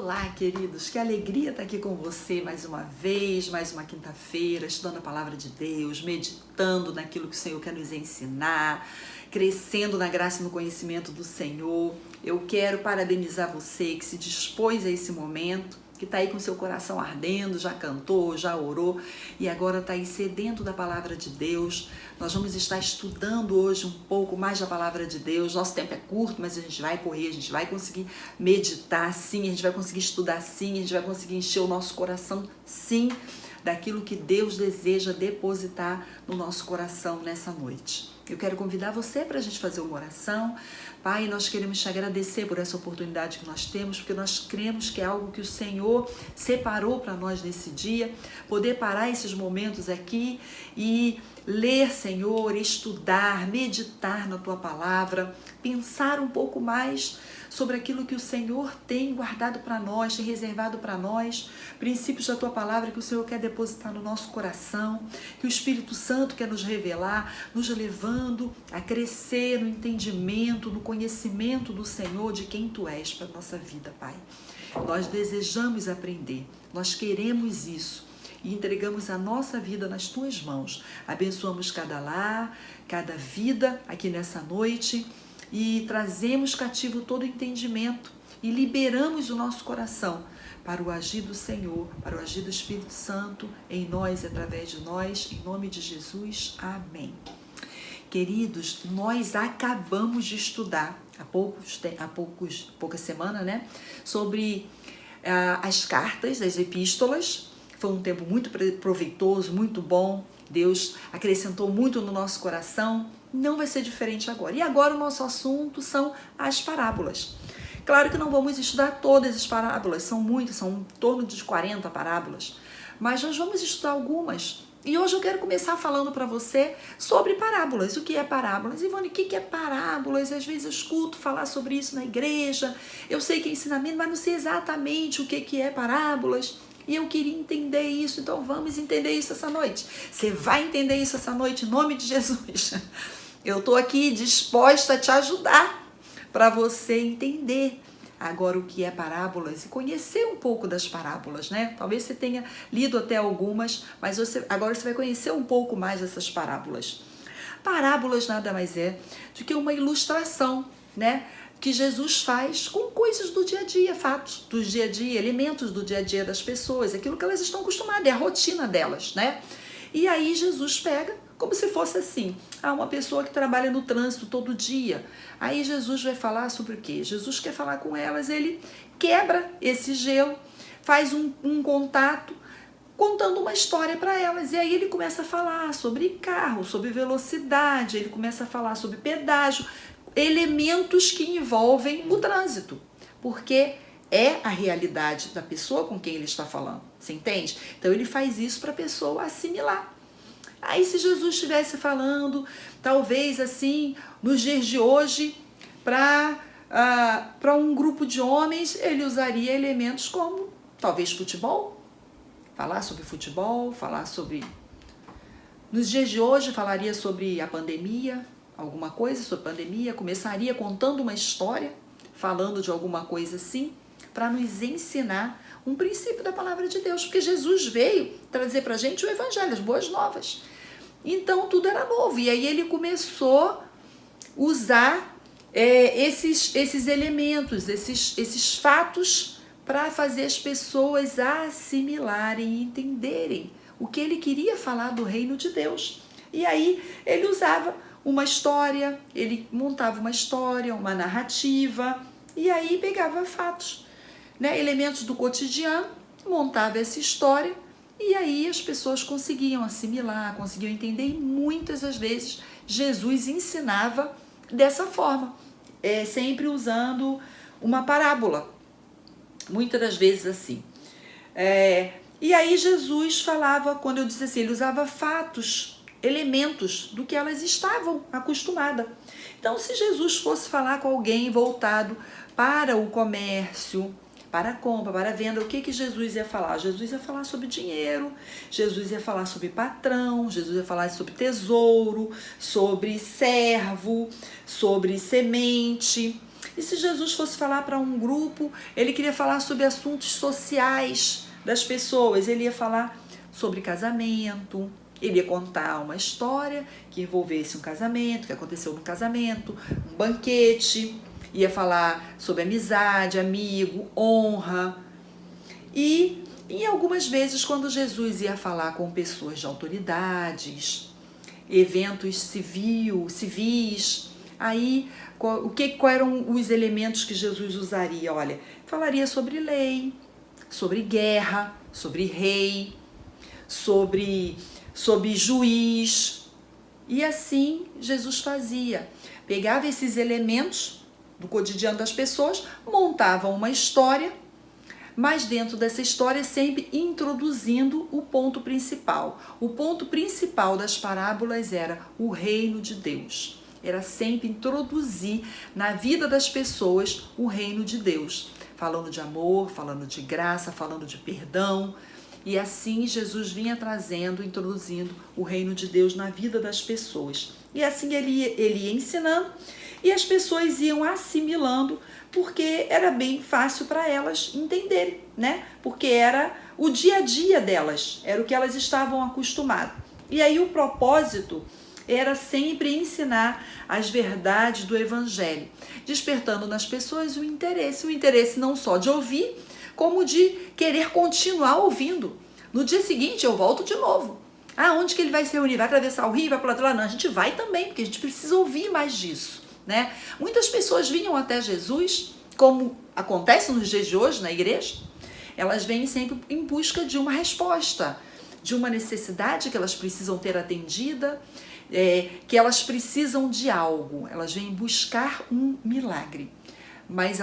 Olá, queridos, que alegria estar aqui com você mais uma vez, mais uma quinta-feira, estudando a palavra de Deus, meditando naquilo que o Senhor quer nos ensinar, crescendo na graça e no conhecimento do Senhor. Eu quero parabenizar você que se dispôs a esse momento, que está aí com seu coração ardendo, já cantou, já orou e agora está aí sedento da palavra de Deus. Nós vamos estar estudando hoje um pouco mais da palavra de Deus. Nosso tempo é curto, mas a gente vai correr, a gente vai conseguir meditar sim, a gente vai conseguir estudar sim, a gente vai conseguir encher o nosso coração sim daquilo que Deus deseja depositar no nosso coração nessa noite. Eu quero convidar você para a gente fazer uma oração. Pai, nós queremos te agradecer por essa oportunidade que nós temos, porque nós cremos que é algo que o Senhor separou para nós nesse dia, poder parar esses momentos aqui e ler, Senhor, estudar, meditar na Tua palavra, pensar um pouco mais sobre aquilo que o Senhor tem guardado para nós, tem reservado para nós, princípios da Tua palavra que o Senhor quer depositar no nosso coração, que o Espírito Santo quer nos revelar, nos levando a crescer no entendimento, no conhecimento do Senhor, de quem Tu és para a nossa vida, Pai. Nós desejamos aprender, nós queremos isso e entregamos a nossa vida nas Tuas mãos. Abençoamos cada lar, cada vida aqui nessa noite, e trazemos cativo todo entendimento e liberamos o nosso coração para o agir do Senhor, para o agir do Espírito Santo em nós, através de nós, em nome de Jesus. Amém. Queridos, nós acabamos de estudar há poucas semanas, né, sobre as cartas, as epístolas. Foi um tempo muito proveitoso, muito bom. Deus acrescentou muito no nosso coração. Não vai ser diferente agora. E agora o nosso assunto são as parábolas. Claro que não vamos estudar todas as parábolas, são muitas, são em torno de 40 parábolas, mas nós vamos estudar algumas. E hoje eu quero começar falando para você sobre parábolas. O que é parábolas? Ivone, o que é parábolas? Às vezes eu escuto falar sobre isso na igreja, eu sei que é ensinamento, mas não sei exatamente o que é parábolas. E eu queria entender isso, então vamos entender isso essa noite. Você vai entender isso essa noite, em nome de Jesus. Eu estou aqui disposta a te ajudar para você entender agora o que é parábolas e conhecer um pouco das parábolas, né? Talvez você tenha lido até algumas, mas agora você vai conhecer um pouco mais dessas parábolas. Parábolas nada mais é do que uma ilustração, né, que Jesus faz com coisas do dia a dia, fatos do dia a dia, elementos do dia a dia das pessoas, aquilo que elas estão acostumadas, é a rotina delas, né? E aí Jesus pega como se fosse assim, uma pessoa que trabalha no trânsito todo dia. Aí Jesus vai falar sobre o quê? Jesus quer falar com elas, ele quebra esse gelo, faz um contato, contando uma história para elas. E aí ele começa a falar sobre carro, sobre velocidade, ele começa a falar sobre pedágio, elementos que envolvem o trânsito, porque é a realidade da pessoa com quem ele está falando, você entende? Então ele faz isso para a pessoa assimilar. Aí se Jesus estivesse falando, talvez assim, nos dias de hoje, para um grupo de homens, ele usaria elementos como, talvez, futebol, falar sobre futebol, falar sobre... Nos dias de hoje, falaria sobre a pandemia, alguma coisa sobre pandemia, começaria contando uma história, falando de alguma coisa assim, para nos ensinar um princípio da palavra de Deus, porque Jesus veio trazer para a gente o evangelho, as boas novas. Então tudo era novo, e aí ele começou a usar esses elementos, esses fatos, para fazer as pessoas assimilarem e entenderem o que ele queria falar do reino de Deus. E aí ele usava uma história, ele montava uma história, uma narrativa, e aí pegava fatos, né, elementos do cotidiano, montava essa história, e aí as pessoas conseguiam assimilar, conseguiam entender, e muitas das vezes Jesus ensinava dessa forma, sempre usando uma parábola, muitas das vezes assim. E aí Jesus falava, quando eu disse assim, ele usava fatos, elementos do que elas estavam acostumadas. Então, se Jesus fosse falar com alguém voltado para o comércio, para a compra, para a venda, o que Jesus ia falar? Jesus ia falar sobre dinheiro, Jesus ia falar sobre patrão, Jesus ia falar sobre tesouro, sobre servo, sobre semente. E se Jesus fosse falar para um grupo, ele queria falar sobre assuntos sociais das pessoas, ele ia falar sobre casamento, ele ia contar uma história que envolvesse um casamento, que aconteceu no casamento, um banquete, ia falar sobre amizade, amigo, honra. E algumas vezes, quando Jesus ia falar com pessoas de autoridades, eventos civis, aí quais eram os elementos que Jesus usaria? Olha, falaria sobre lei, sobre guerra, sobre rei, sobre juiz. E assim Jesus fazia. Pegava esses elementos do cotidiano das pessoas, montava uma história, mas dentro dessa história sempre introduzindo o ponto principal. O ponto principal das parábolas era o reino de Deus. Era sempre introduzir na vida das pessoas o reino de Deus. Falando de amor, falando de graça, falando de perdão. E assim Jesus vinha trazendo, introduzindo o reino de Deus na vida das pessoas. E assim ele ia ensinando e as pessoas iam assimilando, porque era bem fácil para elas entenderem, né? Porque era o dia a dia delas, era o que elas estavam acostumadas. E aí o propósito era sempre ensinar as verdades do Evangelho, despertando nas pessoas o interesse não só de ouvir, como de querer continuar ouvindo. No dia seguinte eu volto de novo. Ah, onde que ele vai se reunir? Vai atravessar o rio? Vai para o outro lado? Não, a gente vai também, porque a gente precisa ouvir mais disso, né? Muitas pessoas vinham até Jesus, como acontece nos dias de hoje na igreja, elas vêm sempre em busca de uma resposta, de uma necessidade que elas precisam ter atendida, que elas precisam de algo, elas vêm buscar um milagre. Mas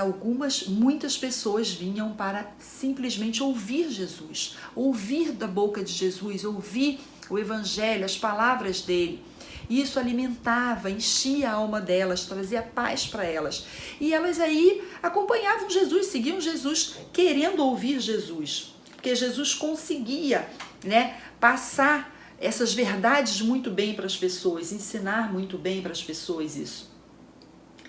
muitas pessoas vinham para simplesmente ouvir Jesus, ouvir da boca de Jesus, ouvir o Evangelho, as palavras dele. E isso alimentava, enchia a alma delas, trazia paz para elas. E elas aí acompanhavam Jesus, seguiam Jesus, querendo ouvir Jesus. Porque Jesus conseguia, né, passar essas verdades muito bem para as pessoas, ensinar muito bem para as pessoas isso.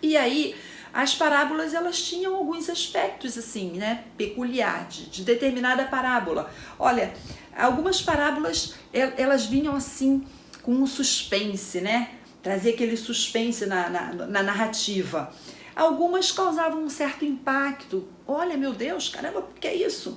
E aí, as parábolas, elas tinham alguns aspectos assim, né, peculiar de determinada parábola. Olha, algumas parábolas, elas vinham assim com um suspense, né? Trazia aquele suspense na narrativa. Algumas causavam um certo impacto. Olha, meu Deus, caramba, o que é isso?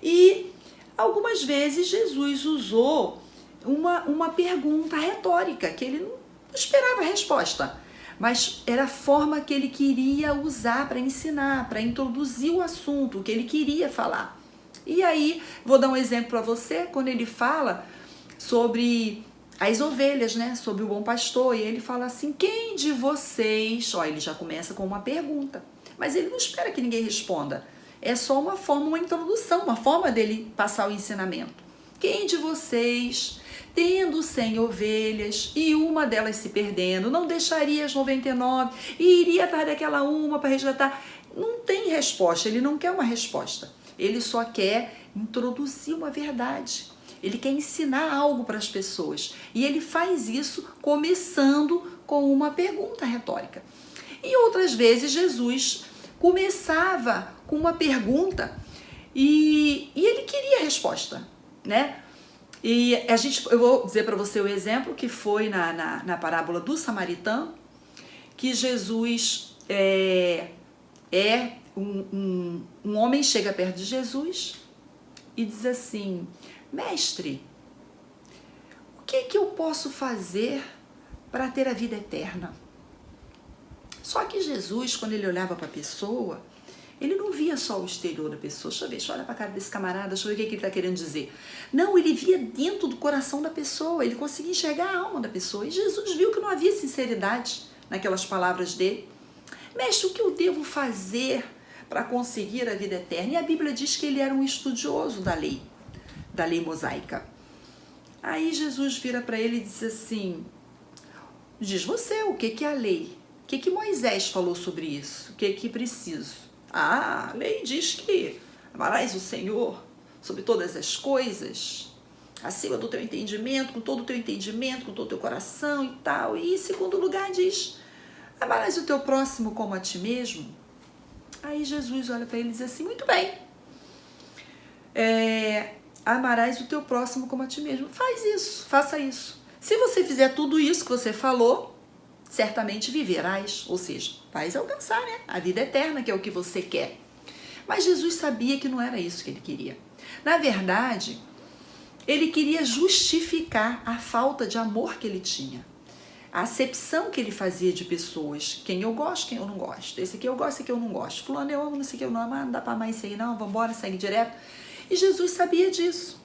E algumas vezes Jesus usou uma pergunta retórica, que ele não esperava a resposta, mas era a forma que ele queria usar para ensinar, para introduzir o assunto, o que ele queria falar. E aí, vou dar um exemplo para você, quando ele fala sobre as ovelhas, né, sobre o bom pastor, e ele fala assim, quem de vocês, ó, ele já começa com uma pergunta, mas ele não espera que ninguém responda, é só uma forma, uma introdução, uma forma dele passar o ensinamento. Quem de vocês, tendo 100 ovelhas e uma delas se perdendo, não deixaria as 99 e iria atrás daquela uma para resgatar? Não tem resposta, ele não quer uma resposta, ele só quer introduzir uma verdade. Ele quer ensinar algo para as pessoas. E ele faz isso começando com uma pergunta retórica. E outras vezes Jesus começava com uma pergunta e ele queria a resposta, né? E eu vou dizer para você o exemplo que foi na parábola do samaritano, que Jesus um homem chega perto de Jesus e diz assim, mestre, o que eu posso fazer para ter a vida eterna? Só que Jesus, quando ele olhava para a pessoa, ele não via só o exterior da pessoa. Deixa eu olhar para a cara desse camarada, deixa eu ver o que ele está querendo dizer. Não, ele via dentro do coração da pessoa, ele conseguia enxergar a alma da pessoa. E Jesus viu que não havia sinceridade naquelas palavras dele. Mestre, o que eu devo fazer para conseguir a vida eterna? E a Bíblia diz que ele era um estudioso da lei mosaica. Aí Jesus vira para ele e diz assim, diz você, o que é a lei? O que Moisés falou sobre isso? O que preciso? A lei diz que amarás o Senhor sobre todas as coisas, acima do teu entendimento, com todo o teu entendimento, com todo o teu coração e tal. E em segundo lugar diz, amarás o teu próximo como a ti mesmo. Aí Jesus olha para ele e diz assim, muito bem, amarás o teu próximo como a ti mesmo. Faz isso, faça isso. Se você fizer tudo isso que você falou, certamente viverás, ou seja, vais alcançar, né, a vida eterna, que é o que você quer. Mas Jesus sabia que não era isso que ele queria. Na verdade, ele queria justificar a falta de amor que ele tinha. A acepção que ele fazia de pessoas. Quem eu gosto, quem eu não gosto. Esse aqui eu gosto, esse aqui eu não gosto. Fulano eu amo, não sei o que eu não amo. Não dá pra amar isso aí não, vambora, segue direto. E Jesus sabia disso.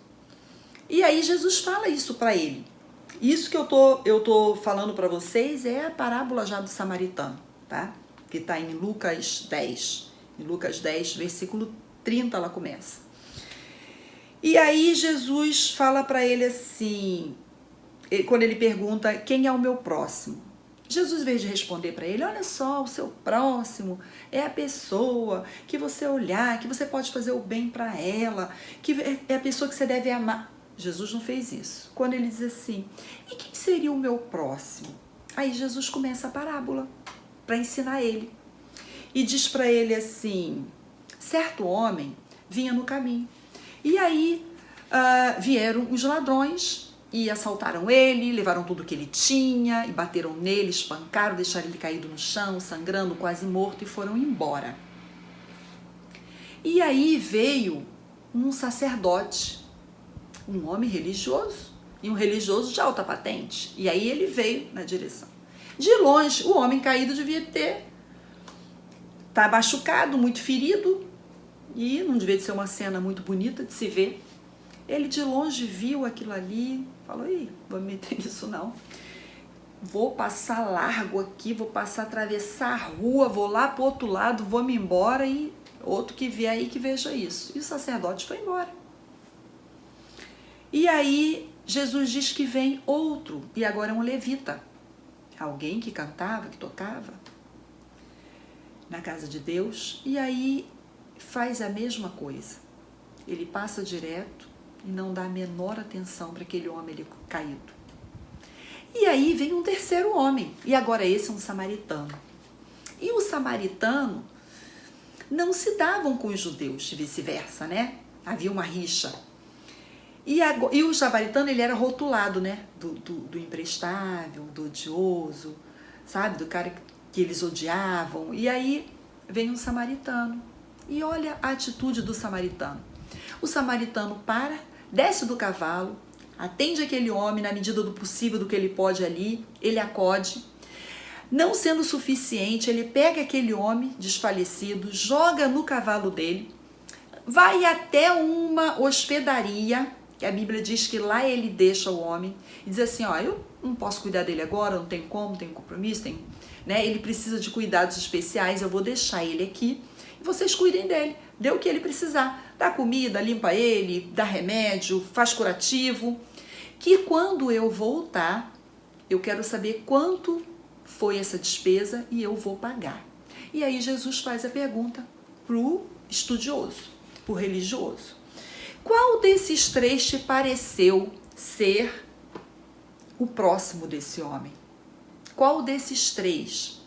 E aí Jesus fala isso para ele. Isso que eu tô falando para vocês é a parábola já do samaritano, tá? Que tá em Lucas 10. Em Lucas 10, versículo 30, ela começa. E aí Jesus fala para ele assim, quando ele pergunta quem é o meu próximo. Jesus, em vez de responder para ele, olha só, o seu próximo é a pessoa que você olhar, que você pode fazer o bem para ela, que é a pessoa que você deve amar. Jesus não fez isso. Quando ele diz assim, e quem seria o meu próximo? Aí Jesus começa a parábola para ensinar ele. E diz para ele assim, certo homem vinha no caminho. E aí vieram os ladrões e assaltaram ele, levaram tudo que ele tinha, e bateram nele, espancaram, deixaram ele caído no chão, sangrando, quase morto, e foram embora. E aí veio um sacerdote, um homem religioso, e um religioso de alta patente. E aí ele veio na direção. De longe, o homem caído devia tá machucado, muito ferido, e não devia ser uma cena muito bonita de se ver. Ele de longe viu aquilo ali, falou, ih, vou me meter nisso não. Vou passar largo aqui, vou atravessar a rua, vou lá pro outro lado, vou me embora e outro que vier aí que veja isso. E o sacerdote foi embora. E aí Jesus diz que vem outro, e agora é um levita. Alguém que cantava, que tocava na casa de Deus, e aí faz a mesma coisa. Ele passa direto e não dá a menor atenção para aquele homem caído. E aí vem um terceiro homem, e agora esse é um samaritano. E o samaritano não se davam com os judeus, e vice-versa, né? Havia uma rixa. E o samaritano, ele era rotulado, né? Do imprestável, do odioso, sabe? Do cara que eles odiavam. E aí vem um samaritano. E olha a atitude do samaritano. O samaritano para, desce do cavalo, atende aquele homem na medida do possível, do que ele pode ali, ele acode. Não sendo suficiente, ele pega aquele homem desfalecido, joga no cavalo dele, vai até uma hospedaria, que a Bíblia diz que lá ele deixa o homem, e diz assim, ó, eu não posso cuidar dele agora, não tem como, tem compromisso, né? Ele precisa de cuidados especiais, eu vou deixar ele aqui, e vocês cuidem dele, dê o que ele precisar, dá comida, limpa ele, dá remédio, faz curativo, que quando eu voltar, eu quero saber quanto foi essa despesa e eu vou pagar. E aí Jesus faz a pergunta pro estudioso, pro religioso. Qual desses três te pareceu ser o próximo desse homem? Qual desses três?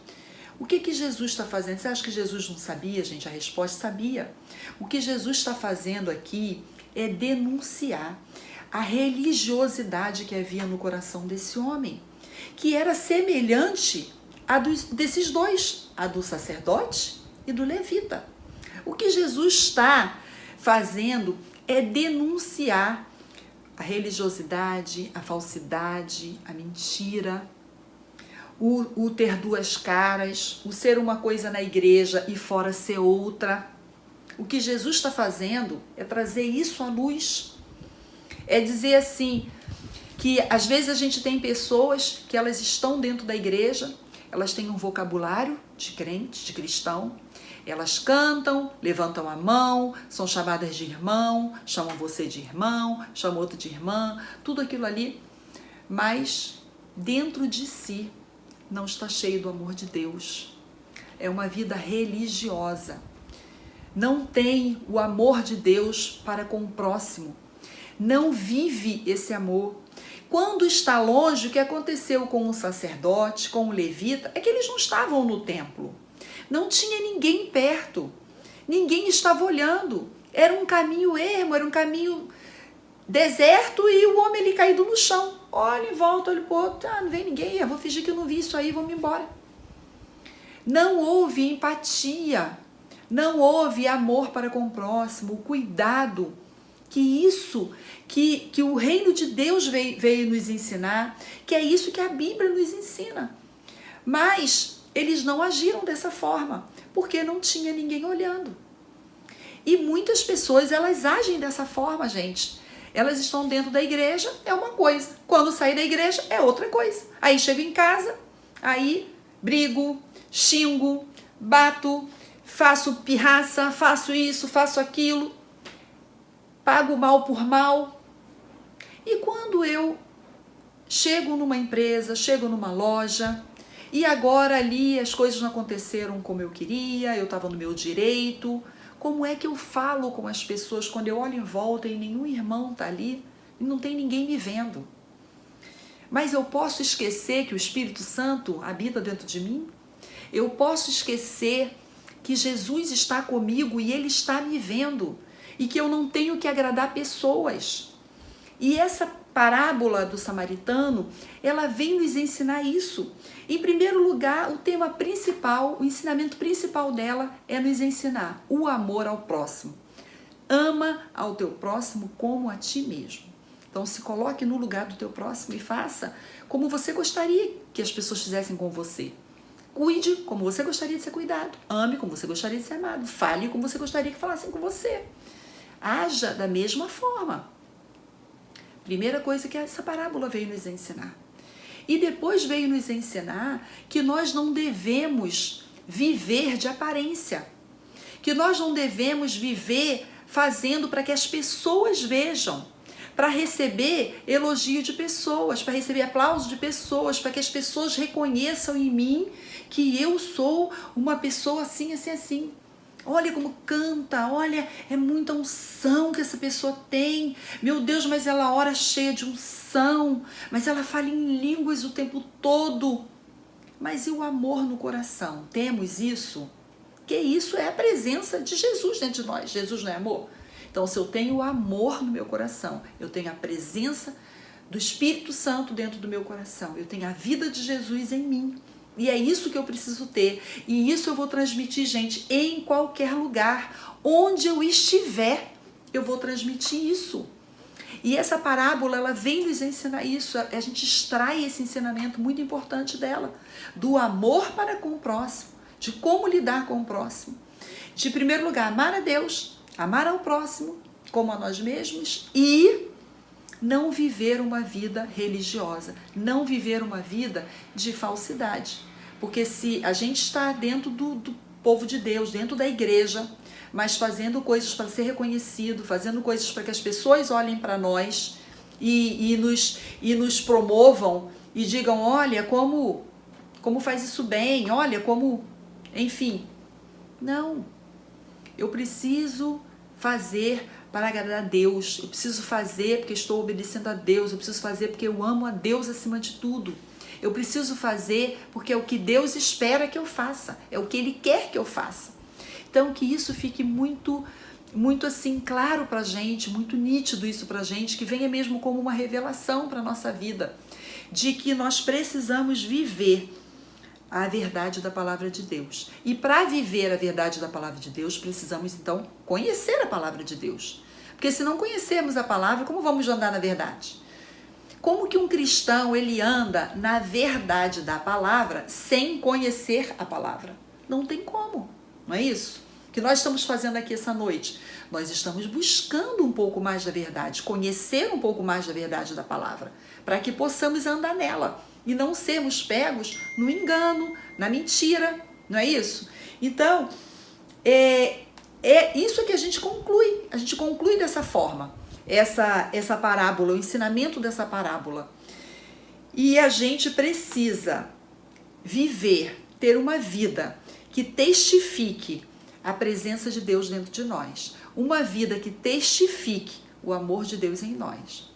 O que Jesus está fazendo? Você acha que Jesus não sabia, gente? A resposta sabia. O que Jesus está fazendo aqui é denunciar a religiosidade que havia no coração desse homem, que era semelhante a desses dois, a do sacerdote e do levita. O que Jesus está fazendo é denunciar a religiosidade, a falsidade, a mentira, o ter duas caras, o ser uma coisa na igreja e fora ser outra. O que Jesus está fazendo é trazer isso à luz. É dizer assim, que às vezes a gente tem pessoas que elas estão dentro da igreja, elas têm um vocabulário de crente, de cristão, elas cantam, levantam a mão, são chamadas de irmão, chamam você de irmão, chamam outro de irmã, tudo aquilo ali, mas dentro de si não está cheio do amor de Deus. É uma vida religiosa. Não tem o amor de Deus para com o próximo. Não vive esse amor. Quando está longe, o que aconteceu com o sacerdote, com o levita, é que eles não estavam no templo. Não tinha ninguém perto, ninguém estava olhando. Era um caminho ermo, era um caminho deserto e o homem ali caído no chão. Olha em volta, olha pro outro, não vem ninguém, eu vou fingir que eu não vi isso aí, vamos embora. Não houve empatia, não houve amor para com o próximo, o cuidado, que o reino de Deus veio nos ensinar, que é isso que a Bíblia nos ensina. Mas eles não agiram dessa forma, porque não tinha ninguém olhando. E muitas pessoas, elas agem dessa forma, gente. Elas estão dentro da igreja, é uma coisa. Quando sair da igreja, é outra coisa. Aí chego em casa, aí brigo, xingo, bato, faço pirraça, faço isso, faço aquilo, pago mal por mal. E quando eu chego numa empresa, chego numa loja, e agora ali as coisas não aconteceram como eu queria, eu estava no meu direito, como é que eu falo com as pessoas quando eu olho em volta e nenhum irmão está ali e não tem ninguém me vendo? Mas eu posso esquecer que o Espírito Santo habita dentro de mim? Eu posso esquecer que Jesus está comigo e Ele está me vendo e que eu não tenho que agradar pessoas. E essa parábola do samaritano, ela vem nos ensinar isso. Em primeiro lugar, o tema principal, o ensinamento principal dela é nos ensinar o amor ao próximo. Ama ao teu próximo como a ti mesmo. Então se coloque no lugar do teu próximo e faça como você gostaria que as pessoas fizessem com você. Cuide como você gostaria de ser cuidado. Ame como você gostaria de ser amado. Fale como você gostaria que falassem com você. Haja da mesma forma. Primeira coisa que essa parábola veio nos ensinar. E depois veio nos ensinar que nós não devemos viver de aparência. Que nós não devemos viver fazendo para que as pessoas vejam. Para receber elogio de pessoas, para receber aplauso de pessoas, para que as pessoas reconheçam em mim que eu sou uma pessoa assim, assim, assim. Olha como canta, olha, é muita unção que essa pessoa tem. Meu Deus, mas ela ora cheia de unção, mas ela fala em línguas o tempo todo. Mas e o amor no coração? Temos isso? Que isso é a presença de Jesus dentro de nós. Jesus não é amor? Então, se eu tenho o amor no meu coração, eu tenho a presença do Espírito Santo dentro do meu coração, eu tenho a vida de Jesus em mim. E é isso que eu preciso ter. E isso eu vou transmitir, gente, em qualquer lugar. Onde eu estiver, eu vou transmitir isso. E essa parábola, ela vem nos ensinar isso. A gente extrai esse ensinamento muito importante dela. Do amor para com o próximo. De como lidar com o próximo. De, em primeiro lugar, amar a Deus, amar ao próximo, como a nós mesmos. E não viver uma vida religiosa. Não viver uma vida de falsidade. Porque se a gente está dentro do povo de Deus, dentro da igreja, mas fazendo coisas para ser reconhecido, fazendo coisas para que as pessoas olhem para nós e nos promovam e digam, olha, como faz isso bem, olha, como, enfim. Não, eu preciso fazer para agradar a Deus, eu preciso fazer porque estou obedecendo a Deus, eu preciso fazer porque eu amo a Deus acima de tudo. Eu preciso fazer porque é o que Deus espera que eu faça, é o que Ele quer que eu faça. Então, que isso fique muito, muito assim claro para a gente, muito nítido isso para a gente, que venha mesmo como uma revelação para a nossa vida, de que nós precisamos viver a verdade da palavra de Deus. E para viver a verdade da palavra de Deus, precisamos então conhecer a palavra de Deus. Porque se não conhecermos a palavra, como vamos andar na verdade? Como que um cristão ele anda na verdade da palavra sem conhecer a palavra? Não tem como, não é isso? O que nós estamos fazendo aqui essa noite? Nós estamos buscando um pouco mais da verdade, conhecer um pouco mais da verdade da palavra, para que possamos andar nela e não sermos pegos no engano, na mentira, não é isso? Então, é isso que a gente conclui dessa forma. Essa parábola, o ensinamento dessa parábola. E a gente precisa viver, ter uma vida que testifique a presença de Deus dentro de nós. Uma vida que testifique o amor de Deus em nós.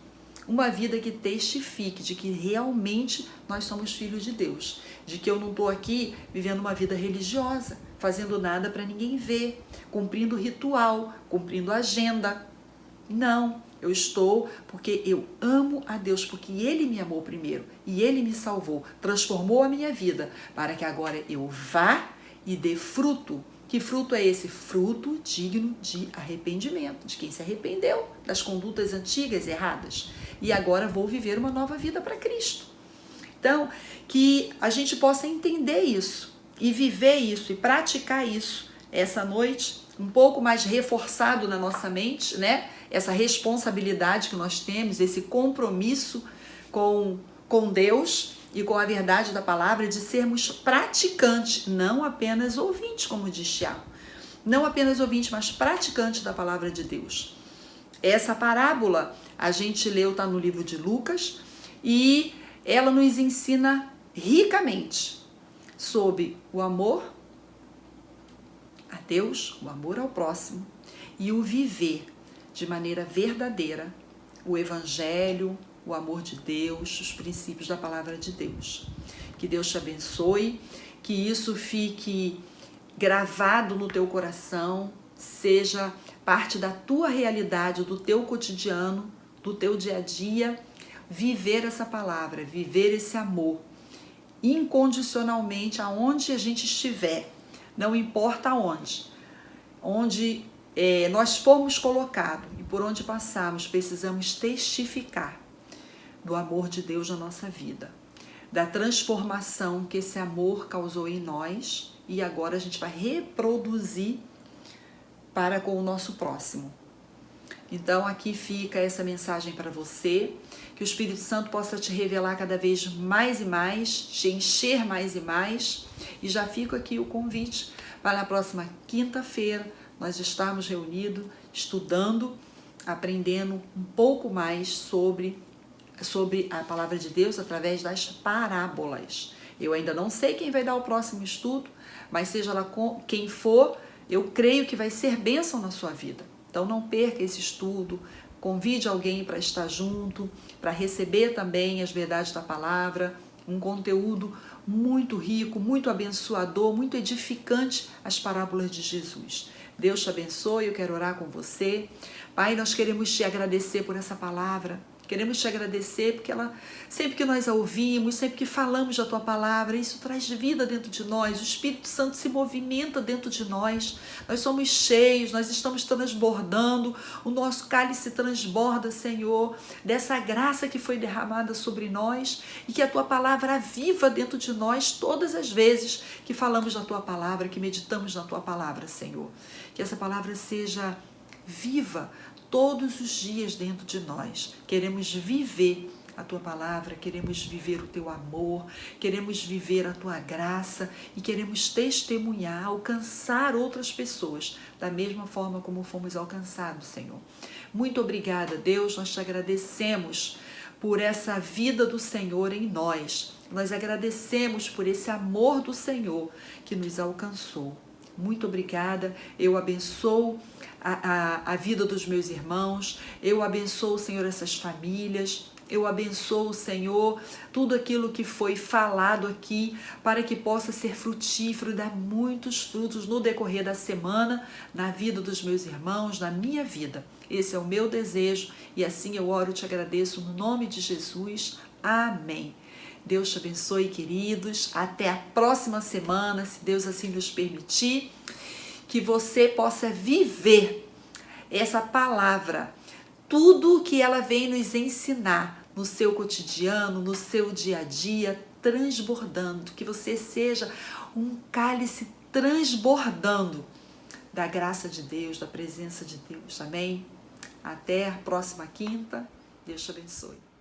Uma vida que testifique de que realmente nós somos filhos de Deus. De que eu não estou aqui vivendo uma vida religiosa, fazendo nada para ninguém ver, cumprindo ritual, cumprindo agenda. Não, eu estou porque eu amo a Deus, porque Ele me amou primeiro e Ele me salvou, transformou a minha vida, para que agora eu vá e dê fruto. Que fruto é esse? Fruto digno de arrependimento, de quem se arrependeu das condutas antigas erradas e agora vou viver uma nova vida para Cristo. Então, que a gente possa entender isso e viver isso e praticar isso essa noite, um pouco mais reforçado na nossa mente, né? Essa responsabilidade que nós temos, esse compromisso com Deus e com a verdade da palavra, de sermos praticantes, não apenas ouvintes, como diz Tiago. Não apenas ouvintes, mas praticantes da palavra de Deus. Essa parábola a gente leu, está no livro de Lucas, e ela nos ensina ricamente sobre o amor a Deus, o amor ao próximo e o viver de maneira verdadeira o Evangelho, o amor de Deus, os princípios da palavra de Deus. Que Deus te abençoe, que isso fique gravado no teu coração, seja parte da tua realidade, do teu cotidiano, do teu dia a dia, viver essa palavra, viver esse amor, incondicionalmente, aonde a gente estiver, não importa onde nós formos colocados e por onde passarmos, precisamos testificar do amor de Deus na nossa vida, da transformação que esse amor causou em nós e agora a gente vai reproduzir para com o nosso próximo. Então aqui fica essa mensagem para você, que o Espírito Santo possa te revelar cada vez mais e mais, te encher mais e mais, e já fica aqui o convite para na próxima quinta-feira nós estarmos reunidos, estudando, aprendendo um pouco mais sobre a palavra de Deus através das parábolas. Eu ainda não sei quem vai dar o próximo estudo, mas seja lá quem for, eu creio que vai ser bênção na sua vida. Então não perca esse estudo, convide alguém para estar junto, para receber também as verdades da palavra, um conteúdo muito rico, muito abençoador, muito edificante, as parábolas de Jesus. Deus te abençoe, eu quero orar com você. Pai, nós queremos te agradecer por essa palavra. Queremos te agradecer porque sempre que nós a ouvimos, sempre que falamos da tua palavra, isso traz vida dentro de nós, o Espírito Santo se movimenta dentro de nós somos cheios, nós estamos transbordando, o nosso cálice transborda, Senhor, dessa graça que foi derramada sobre nós e que a tua palavra aviva dentro de nós todas as vezes que falamos da tua palavra, que meditamos na tua palavra, Senhor. Que essa palavra seja viva todos os dias dentro de nós. Queremos viver a tua palavra, queremos viver o teu amor, queremos viver a tua graça e queremos testemunhar, alcançar outras pessoas da mesma forma como fomos alcançados, Senhor. Muito obrigada, Deus, nós te agradecemos por essa vida do Senhor em nós. Nós agradecemos por esse amor do Senhor que nos alcançou. Muito obrigada, eu abençoo a vida dos meus irmãos, eu abençoo, Senhor, essas famílias, eu abençoo, Senhor, tudo aquilo que foi falado aqui, para que possa ser frutífero e dar muitos frutos no decorrer da semana, na vida dos meus irmãos, na minha vida. Esse é o meu desejo e assim eu oro e te agradeço no nome de Jesus. Amém. Deus te abençoe, queridos. Até a próxima semana, se Deus assim nos permitir, que você possa viver essa palavra, tudo que ela vem nos ensinar no seu cotidiano, no seu dia a dia, transbordando, que você seja um cálice transbordando da graça de Deus, da presença de Deus. Amém? Até a próxima quinta. Deus te abençoe.